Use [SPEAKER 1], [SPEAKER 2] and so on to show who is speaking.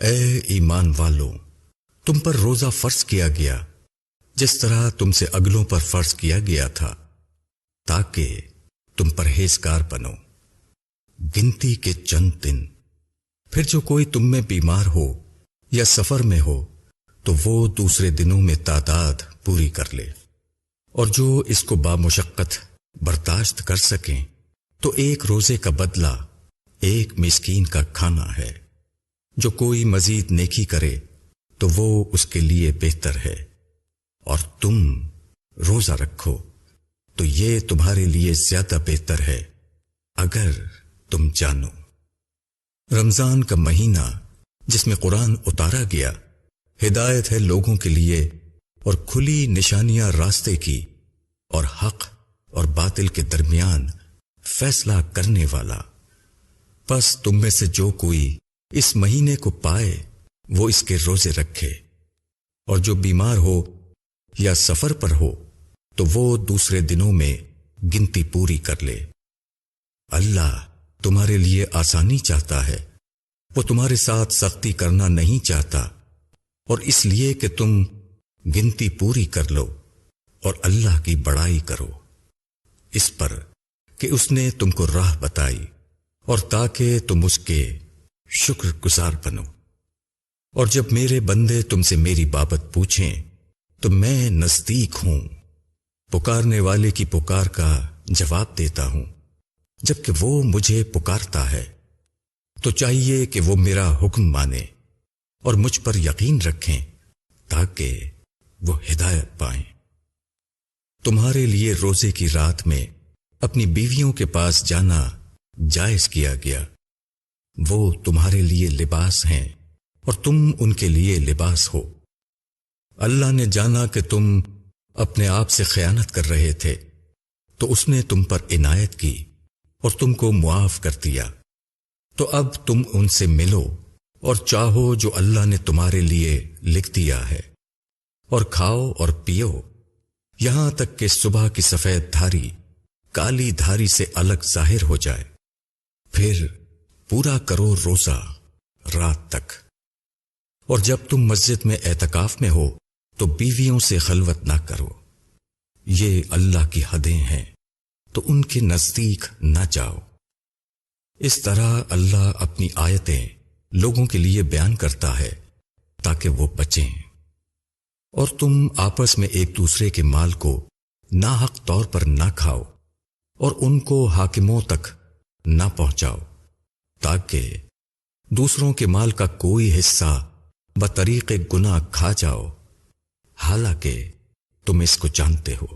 [SPEAKER 1] اے ایمان والو، تم پر روزہ فرض کیا گیا جس طرح تم سے اگلوں پر فرض کیا گیا تھا، تاکہ تم پرہیزگار بنو۔ گنتی کے چند دن، پھر جو کوئی تم میں بیمار ہو یا سفر میں ہو تو وہ دوسرے دنوں میں تعداد پوری کر لے، اور جو اس کو بامشقت برداشت کر سکیں تو ایک روزے کا بدلہ ایک مسکین کا کھانا ہے۔ جو کوئی مزید نیکی کرے تو وہ اس کے لیے بہتر ہے، اور تم روزہ رکھو تو یہ تمہارے لیے زیادہ بہتر ہے اگر تم جانو۔ رمضان کا مہینہ جس میں قرآن اتارا گیا ہدایت ہے لوگوں کے لیے اور کھلی نشانیاں راستے کی، اور حق اور باطل کے درمیان فیصلہ کرنے والا۔ پس تم میں سے جو کوئی اس مہینے کو پائے وہ اس کے روزے رکھے، اور جو بیمار ہو یا سفر پر ہو تو وہ دوسرے دنوں میں گنتی پوری کر لے۔ اللہ تمہارے لیے آسانی چاہتا ہے، وہ تمہارے ساتھ سختی کرنا نہیں چاہتا، اور اس لیے کہ تم گنتی پوری کر لو اور اللہ کی بڑائی کرو، اس پر کہ اس نے تم کو راہ بتائی اور تاکہ تم اس کے شکر گزار بنو۔ اور جب میرے بندے تم سے میری بابت پوچھیں تو میں نزدیک ہوں، پکارنے والے کی پکار کا جواب دیتا ہوں۔ جبکہ وہ مجھے پکارتا ہے تو چاہیے کہ وہ میرا حکم مانے اور مجھ پر یقین رکھیں تاکہ وہ ہدایت پائیں۔ تمہارے لیے روزے کی رات میں اپنی بیویوں کے پاس جانا جائز کیا گیا، وہ تمہارے لیے لباس ہیں اور تم ان کے لیے لباس ہو۔ اللہ نے جانا کہ تم اپنے آپ سے خیانت کر رہے تھے تو اس نے تم پر عنایت کی اور تم کو معاف کر دیا، تو اب تم ان سے ملو اور چاہو جو اللہ نے تمہارے لیے لکھ دیا ہے، اور کھاؤ اور پیو یہاں تک کہ صبح کی سفید دھاری کالی دھاری سے الگ ظاہر ہو جائے، پھر پورا کرو روزہ رات تک۔ اور جب تم مسجد میں اعتکاف میں ہو تو بیویوں سے خلوت نہ کرو، یہ اللہ کی حدیں ہیں تو ان کے نزدیک نہ جاؤ۔ اس طرح اللہ اپنی آیتیں لوگوں کے لیے بیان کرتا ہے تاکہ وہ بچیں۔ اور تم آپس میں ایک دوسرے کے مال کو ناحق طور پر نہ کھاؤ اور ان کو حاکموں تک نہ پہنچاؤ، تاکہ دوسروں کے مال کا کوئی حصہ بطریق گناہ کھا جاؤ، حالانکہ تم اس کو جانتے ہو۔